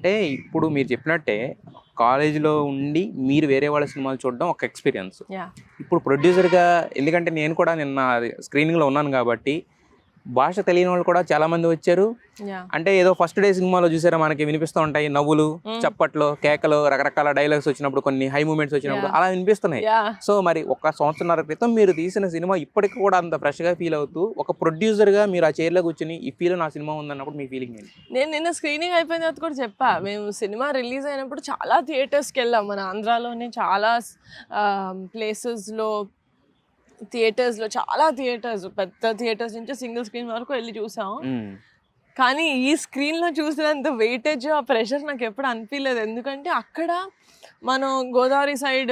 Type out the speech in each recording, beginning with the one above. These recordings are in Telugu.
అంటే ఇప్పుడు మీరు చెప్పినట్టే కాలేజీలో ఉండి మీరు వేరే వాళ్ళ సినిమాలు చూడడం ఒక ఎక్స్పీరియన్స్. యా ఇప్పుడు ప్రొడ్యూసర్‌గా ఎందుకంటే నేను కూడా నిన్న స్క్రీనింగ్‌లో ఉన్నాను కాబట్టి, భాష తెలియని వాళ్ళు కూడా చాలామంది వచ్చారు. యా అంటే ఏదో ఫస్ట్ డే సినిమాలో చూసారా మనకి వినిపిస్తూ ఉంటాయి నవ్వులు, చప్పట్లు, కేకలు, రకరకాల డైలాగ్స్ వచ్చినప్పుడు, కొన్ని హై మూమెంట్స్ వచ్చినప్పుడు అలా వినిపిస్తున్నాయి. యా సో మరి ఒక సంవత్సరాల క్రితం మీరు తీసిన సినిమా ఇప్పటికి కూడా అంత ఫ్రెష్‌గా ఫీల్ అవుతూ, ఒక ప్రొడ్యూసర్‌గా మీరు ఆ చైర్‌లో కూర్చొని ఈ ఫీల్ నా సినిమా ఉందన్నప్పుడు మీ ఫీలింగ్ ఏంటి? నేను నిన్న స్క్రీనింగ్ అయిపోయిన తర్వాత కూడా చెప్పా, మేము సినిమా రిలీజ్ అయినప్పుడు చాలా థియేటర్స్కి వెళ్ళాం. మన ఆంధ్రాలోనే చాలా ప్లేసెస్లో థియేటర్స్లో చాలా థియేటర్స్, పెద్ద థియేటర్స్ నుంచి సింగిల్ స్క్రీన్ వరకు వెళ్ళి చూసాం. కానీ ఈ స్క్రీన్లో చూసినంత వెయిటేజ్, ఆ ప్రెషర్ నాకు ఎప్పుడు అనిపించలేదు. ఎందుకంటే అక్కడ మనం గోదావరి సైడ్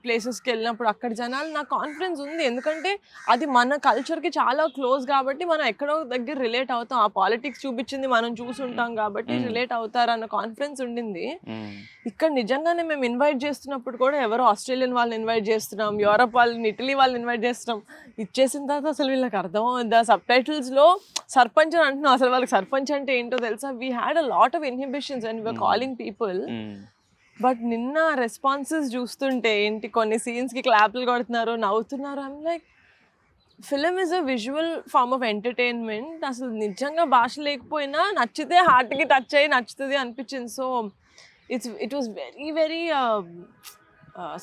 ప్లేసెస్కి వెళ్ళినప్పుడు అక్కడ జనాలు, నాకు కాన్ఫిడెన్స్ ఉంది. ఎందుకంటే అది మన కల్చర్కి చాలా క్లోజ్ కాబట్టి మనం ఎక్కడో దగ్గర రిలేట్ అవుతాం. ఆ పాలిటిక్స్ చూపించింది మనం చూసుంటాం కాబట్టి రిలేట్ అవుతారన్న కాన్ఫిడెన్స్ ఉండింది. ఇక్కడ నిజంగానే మేము ఇన్వైట్ చేస్తున్నప్పుడు కూడా ఎవరో ఆస్ట్రేలియన్ వాళ్ళని ఇన్వైట్ చేస్తున్నాం, యూరప్ వాళ్ళని, ఇటలీ వాళ్ళని ఇన్వైట్ చేస్తున్నాం. ఇచ్చేసిన తర్వాత అసలు వీళ్ళకి అర్థం అవుద్దా? సబ్ టైటిల్స్లో సర్పంచ్ అని అంటున్నాం, అసలు వాళ్ళకి సర్పంచ్ అంటే ఏంటో తెలుసా? We had a lot of inhibitions and we are calling people. But నిన్న రెస్పాన్సెస్ చూస్తుంటే ఏంటి, కొన్ని సీన్స్కి క్లాప్లు కొడుతున్నారు, నవ్వుతున్నారు. I'm like, film is a visual form of entertainment. అసలు నిజంగా భాష లేకపోయినా నచ్చితే హార్ట్కి టచ్ అయ్యి నచ్చుతుంది అనిపించింది. So it was very very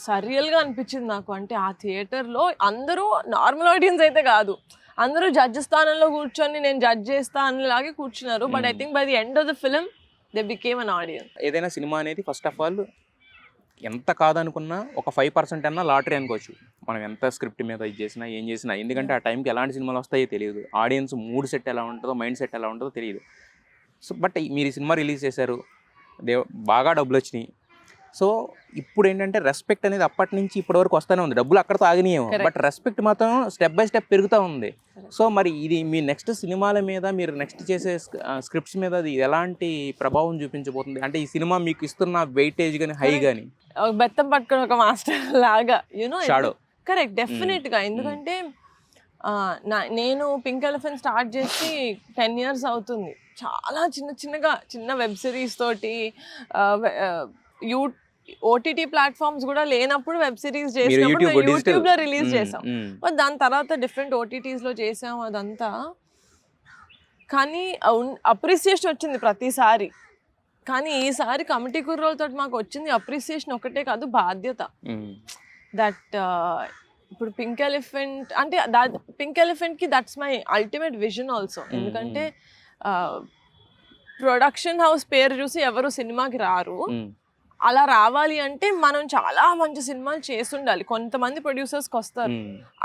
సరియల్గా అనిపించింది నాకు. అంటే ఆ థియేటర్లో అందరూ నార్మల్ ఆడియన్స్ అయితే కాదు, అందరూ జడ్జ్ స్థానంలో కూర్చొని నేను జడ్జ్ చేస్తా అనేలాగే కూర్చున్నారు. But I think by the end of the film they became an audience. ఏదైనా సినిమా అనేది ఫస్ట్ ఆఫ్ ఆల్ ఎంత కాదనుకున్నా ఒక 5% అన్నా లాటరీ అనుకోవచ్చు. మనం ఎంత స్క్రిప్ట్ మీద ఇది చేసినా, ఏం చేసినా. ఎందుకంటే ఆ టైంకి ఎలాంటి సినిమాలు వస్తాయో తెలియదు, ఆడియన్స్ మూడ్ సెట్ ఎలా ఉంటుందో, మైండ్ సెట్ ఎలా ఉంటుందో తెలియదు. సో బట్ మీరు ఈ సినిమా రిలీజ్ చేశారు, బాగా డబ్బులు వచ్చినాయి. సో ఇప్పుడు ఏంటంటే రెస్పెక్ట్ అనేది అప్పటి నుంచి ఇప్పటి వరకు వస్తూనే ఉంది. డబ్బులు అక్కడతో ఆగినాయేమో, బట్ రెస్పెక్ట్ మాత్రం స్టెప్ బై స్టెప్ పెరుగుతూ ఉంది. సో మరి ఇది మీ నెక్స్ట్ సినిమాల మీద, మీరు నెక్స్ట్ చేసే స్క్రిప్ట్స్ మీద అది ఎలాంటి ప్రభావం చూపించబోతుంది? అంటే ఈ సినిమా మీకు ఇస్తున్న వెయిటేజ్ కానీ, హై కానీ, బెత్తం పట్టుకుని ఒక మాస్టర్ లాగా, యూనో. షాడో. కరెక్ట్, డెఫినెట్గా. ఎందుకంటే నేను పింక్ ఎలిఫెంట్ స్టార్ట్ చేసి 10 years అవుతుంది. చాలా చిన్న వెబ్ సిరీస్ తోటి, ఓటీటీ ప్లాట్ఫామ్స్ కూడా లేనప్పుడు వెబ్ సిరీస్ చేసినప్పుడు యూట్యూబ్లో రిలీజ్ చేసాం. బట్ దాని తర్వాత డిఫరెంట్ ఓటీటీస్లో చేసాం అదంతా. కానీ అప్రిసియేషన్ వచ్చింది ప్రతిసారి. కానీ ఈసారి కమిటీ కుర్రోలతో మాకు వచ్చింది అప్రిసియేషన్ ఒకటే కాదు, బాధ్యత. దట్ ఇప్పుడు పింక్ ఎలిఫెంట్ అంటే పింక్ ఎలిఫెంట్కి that's my ultimate vision also. ఎందుకంటే ప్రొడక్షన్ హౌస్ పేరు చూసి ఎవరు సినిమాకి రారు. అలా రావాలి అంటే మనం చాలా మంచి సినిమాలు చేస్తుండాలి. కొంతమంది ప్రొడ్యూసర్స్కి వస్తారు,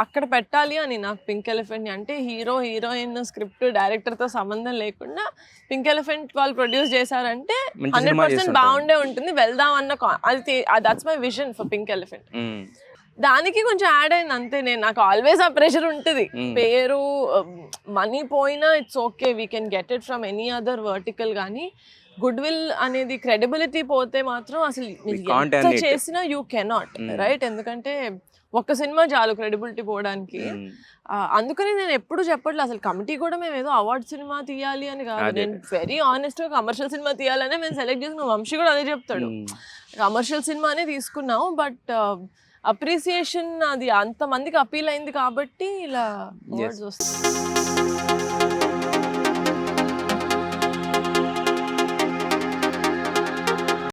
అక్కడ పెట్టాలి అని. నాకు పింక్ ఎలిఫెంట్ అంటే హీరో, హీరోయిన్, స్క్రిప్ట్, డైరెక్టర్తో సంబంధం లేకుండా పింక్ ఎలిఫెంట్ వాళ్ళు ప్రొడ్యూస్ చేశారంటే 100% బాగుండే ఉంటుంది, వెళ్దాం అన్న అది that's my vision for pink elephant. దానికి కొంచెం యాడ్ అయింది అంతే. నాకు ఆల్వేస్ ఆ ప్రెషర్ ఉంటుంది. పేరు, మనీ పోయినా it's okay, we can get it from any other vertical. కానీ గుడ్ విల్ అనేది, క్రెడిబిలిటీ పోతే మాత్రం అసలు ఎంత చేసినా యూ కెనాట్, రైట్? ఎందుకంటే ఒక్క సినిమా చాలు క్రెడిబిలిటీ పోవడానికి. అందుకని నేను ఎప్పుడు చెప్పట్లేదు అసలు కమిటీ కూడా మేము ఏదో అవార్డ్ సినిమా తీయాలి అని కాదు. నేను వెరీ ఆనెస్ట్గా కమర్షియల్ సినిమా తీయాలనే మేము సెలెక్ట్ చేసుకున్నాం. వంశీ కూడా అదే చెప్తాడు, కమర్షియల్ సినిమానే తీసుకున్నాం. బట్ అప్రిసియేషన్ అది అంతమందికి అపీల్ అయింది కాబట్టి ఇలా అవార్డ్స్ వస్తాయి.